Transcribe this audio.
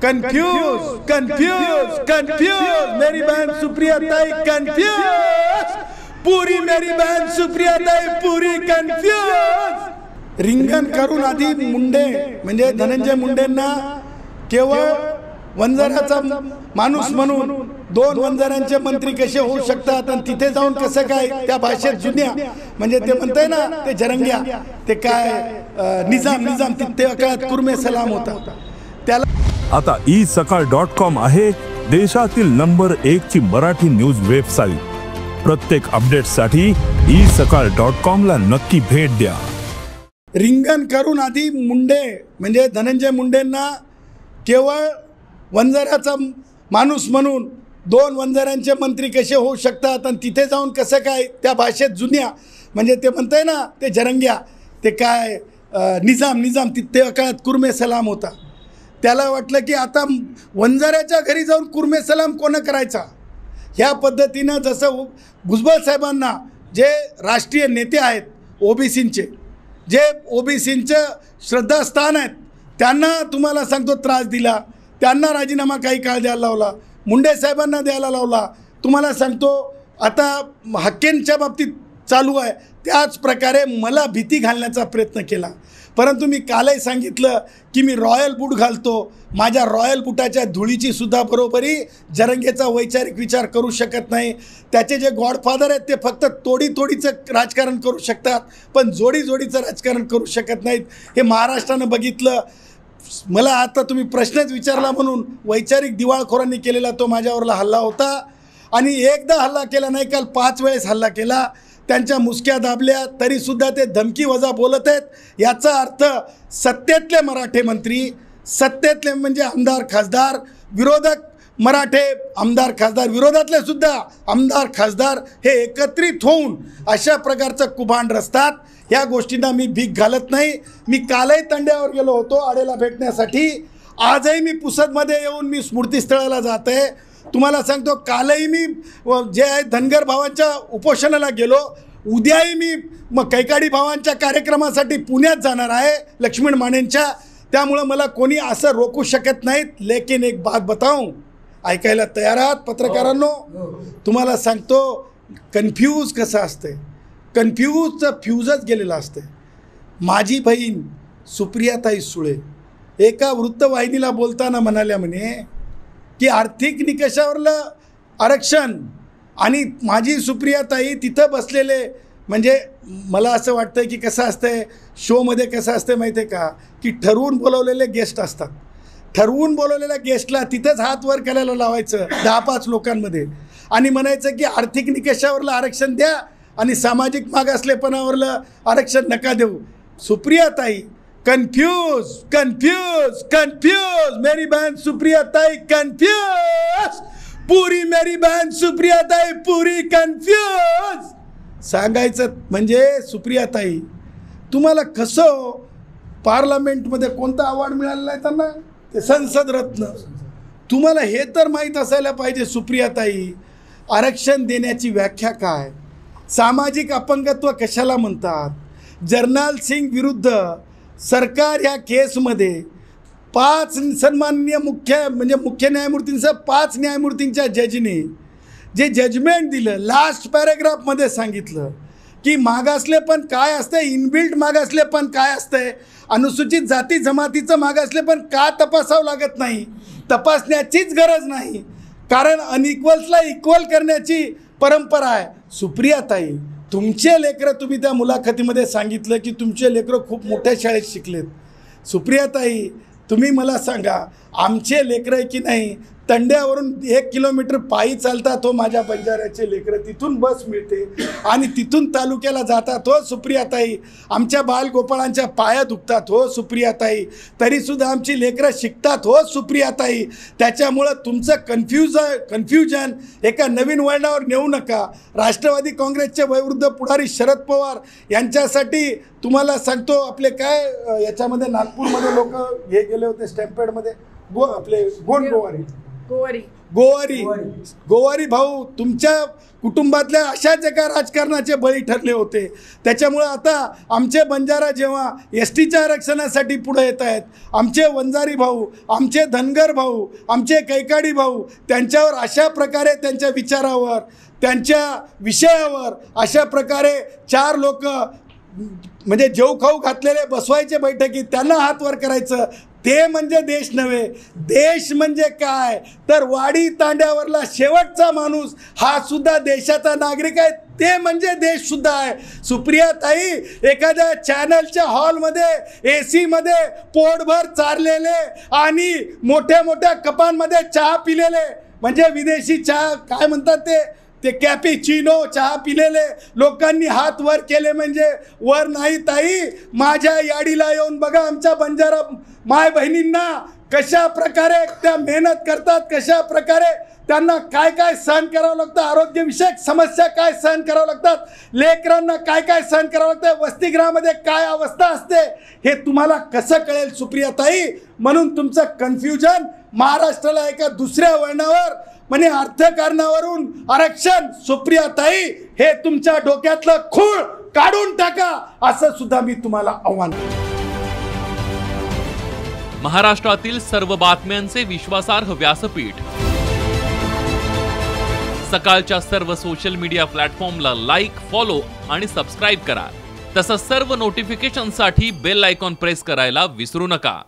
Confuse confuse confuse मेरी बहन सुप्रिया ताई confuse, पूरी मेरी बहन सुप्रिया ताई पूरी कंफ्यूज। रिंगण करून आधी मुंडे म्हणजे धनंजय मुंडेंना केवळ वंजाराचा माणूस म्हणून दोन वंजारांचे मंत्री कसे होऊ शकतात आणि तिथे जाऊन कसं काय त्या भाषेत जुन्या म्हणजे ते म्हणताय ना ते जरंग्या ते काय निजाम निजाम त्या काळात कुर्मे सलाम होता त्याला। आता isakal.com आहे देशातील नंबर 1 ची मराठी न्यूज वेबसाईट। प्रत्येक अपडेटसाठी isakal.com ला नक्की भेट द्या। रिंगण करून आधी मुंडे म्हणजे धनंजय मुंडेंना केवळ वंजाराचा माणूस म्हणून दोन वंजारांचे मंत्री कसे होऊ शकतात आणि तिथे जाऊन कसं काय त्या भाषेत जुन्या म्हणजे ते म्हणताय ना ते जरंग्या ते काय निजाम निजाम त्या काळात कुर्मे सलाम होता त्याला वाटलं की आता वंजाऱ्याच्या घरी जाऊन कुर्मे सलाम कोण करायचा। ह्या पद्धतीनं जसं भुजबळ साहेबांना जे राष्ट्रीय नेते आहेत ओबीसींचे जे ओबीसींचं श्रद्धास्थान आहेत त्यांना तुम्हाला सांगतो त्रास दिला, त्यांना राजीनामा काही काळ द्यायला लावला, मुंडे साहेबांना द्यायला लावला। तुम्हाला सांगतो आता हक्केंच्या बाबतीत चालू आहे त्याच प्रकारे मला भीती घालण्याचा प्रयत्न केला, परंतु मी कालही सांगितलं की मी रॉयल बूट घालतो, माझ्या रॉयल बुटाच्या धुळीची सुद्धा बरोबरी जरंगेचा वैचारिक विचार करू शकत नाही। त्याचे जे गॉडफादर आहेत ते फक्त तोडीचं राजकारण करू शकतात पण जोडीचं राजकारण करू शकत नाहीत। हे महाराष्ट्रानं बघितलं। मला आता तुम्ही प्रश्नच विचारला म्हणून वैचारिक दिवाळखोरांनी केलेला तो माझ्यावरला हल्ला होता आणि एकदा हल्ला केला नाही काल 5 वेळेस हल्ला केला, त्यांच्या मुसक्या दाबल्या तरीसुद्धा ते धमकी वजा बोलत आहेत। याचा अर्थ सत्तेतले मराठे मंत्री सत्तेतले म्हणजे आमदार खासदार विरोधक मराठे आमदार खासदार विरोधातले सुद्धा आमदार खासदार हे एकत्रित होऊन अशा प्रकारचं कुभांड रचतात। ह्या गोष्टींना मी भीक घालत नाही। मी कालही तंड्यावर गेलो होतो आडेला भेटण्यासाठी, आजही मी पुसदमध्ये येऊन मी स्मृतीस्थळाला जात आहे। तुम्हाला सांगतो कालही मी जे आहे धनगर भावांच्या उपोषणाला गेलो, उद्याही मी मग कैकाडी भावांच्या कार्यक्रमासाठी पुण्यात जाणार आहे लक्ष्मण मानेंच्या। त्यामुळं मला कोणी असं रोखू शकत नाहीत। लेकिन एक बात बताऊं, ऐकायला तयार आहात पत्रकारांनो? तुम्हाला सांगतो कन्फ्यूज कसं असते, कन्फ्यूजचं फ्यूजच गेलेलं असते। माझी बहीण सुप्रियाताई सुळे एका वृत्तवाहिनीला बोलताना म्हणाल्या म्हणे की आर्थिक निकषावरलं आरक्षण आणि माझी सुप्रियाताई तिथं बसलेले म्हणजे मला असं वाटतं की कसं असतंय शोमध्ये कसं असतं माहिती आहे का की ठरवून बोलवलेले गेस्ट असतात, ठरवून बोलवलेल्या गेस्टला तिथंच हात वर करायला लावायचं 10-5 लोकांमध्ये आणि म्हणायचं की आर्थिक निकषावरलं आरक्षण द्या आणि सामाजिक मागासलेपणावरलं आरक्षण नका देऊ। सुप्रियाताई कंफ्यूज कंफ्यूज कंफ्यूज मेरी बहन सुप्रिया ताई कंफ्यूज, पूरी मेरी बहन सुप्रिया ताई पूरी कंफ्यूज। सांगायचं म्हणजे सुप्रिया ताई तुम्हाला कसं पार्लमेंटमध्ये कोणता अवॉर्ड मिळालेला आहे त्यांना, ते संसद रत्न। तुम्हाला हे तर माहीत असायला पाहिजे सुप्रिया ताई आरक्षण देण्याची व्याख्या काय, सामाजिक अपंगत्व कशाला म्हणतात। जर्नल सिंग विरुद्ध सरकार ह्या केसमध्ये 5 सन्माननीय मुख्य न्यायमूर्तींसह 5 न्यायमूर्तींच्या जजने जे जजमेंट दिलं लास्ट पॅरेग्राफमध्ये सांगितलं की मागासलेपण काय असतं, इनबिल्ट मागासलेपण काय असतंय, अनुसूचित जाती जमातीचं मागासलेपण का तपासावं लागत नाही, तपासण्याचीच गरज नाही कारण अनइक्वल्सला इक्वल करण्याची परंपरा आहे। सुप्रियाताई तुमचे लेकरं तुम्ही त्या मुलाखतीमध्ये सांगितलं की तुमचे लेकरं खूप मोठ्या शाळेत शिकलेत। सुप्रियाताई तुम्ही मला सांगा आमचे लेकरं की नाही तंड्यावरून 1 किलोमीटर पायी चालतात हो माझ्या बंजाऱ्याचे लेकरं, तिथून बस मिळते आणि तिथून तालुक्याला जातात हो सुप्रियाताई, आमच्या बालगोपाळांच्या पाया दुखतात हो सुप्रियाताई, तरीसुद्धा आमची लेकरं शिकतात हो सुप्रियाताई। त्याच्यामुळं तुमचं कन्फ्युजन एका नवीन वळणावर नेऊ नका। राष्ट्रवादी काँग्रेसचे वयोवृद्ध पुढारी शरद पवार यांच्यासाठी तुम्हाला सांगतो आपले काय याच्यामध्ये नागपूरमध्ये लोक हे गेले होते स्टॅम्पेडमध्ये आपले गोंडगोवारी गोवारी भाऊ तुमच्या कुटुंबातल्या अशाच एका राजकारणाचे बळी ठरले होते. त्याच्यामुळं आता आमचे बंजारा जेव्हा एसटीच्या आरक्षणासाठी पुढे येत आहेत, आमचे वंजारी भाऊ, आमचे धनगर भाऊ, आमचे कैकाडी भाऊ, त्यांच्यावर अशा प्रकारे त्यांच्या विचारावर, त्यांच्या विषयावर अशा प्रकारे 4 लोक म्हणजे जेव खाऊ घातलेले बसवायचे बैठकीत, त्यांना हात वर करायचं, ते म्हणजे देश नव्हे. देश म्हणजे काय तर वाडी तांड्यावरला शेवटचा माणूस हा सुद्धा देशाचा नागरिक आहे, ते म्हणजे देश सुद्धा आहे. सुप्रियाताई एखाद्या चॅनलच्या हॉलमध्ये AC मध्ये पोटभर चारलेले आणि मोठ्या मोठ्या कपांमध्ये चहा पिलेले, म्हणजे विदेशी चहा काय म्हणतात ते कॅपिचिनो चहा पिलेले लोकांनी हात वर केले म्हणजे वर नाही. ताई माझ्या याडीला येऊन बघा, आमच्या बंजारा माय बहिणींना कशा प्रकारे त्या मेहनत करतात, कशा प्रकारे त्यांना काय काय सहन करावं लागतं, आरोग्यविषयक समस्या काय सहन करावं लागतात, लेकरांना काय काय सहन करावं लागतं, वसतिगृहामध्ये काय अवस्था असते, हे तुम्हाला कसं कळेल सुप्रियाताई? म्हणून तुमचं कन्फ्युजन महाराष्ट्राला एका दुसऱ्या वळणावर म्हणजे अर्थकारणावरून आरक्षण, सुप्रियाताई हे तुमच्या डोक्यातलं खूळ काढून टाका, असं सुद्धा मी तुम्हाला आव्हान करतो. महाराष्ट्रातील सर्व बातम्यांचे विश्वासार्ह व्यासपीठ सकाळच्या सर्व सोशल मीडिया प्लॅटफॉर्मला लाईक, फॉलो आणि सबस्क्राईब करा. तसंच सर्व नोटिफिकेशनसाठी बेल आयकॉन प्रेस करायला विसरू नका.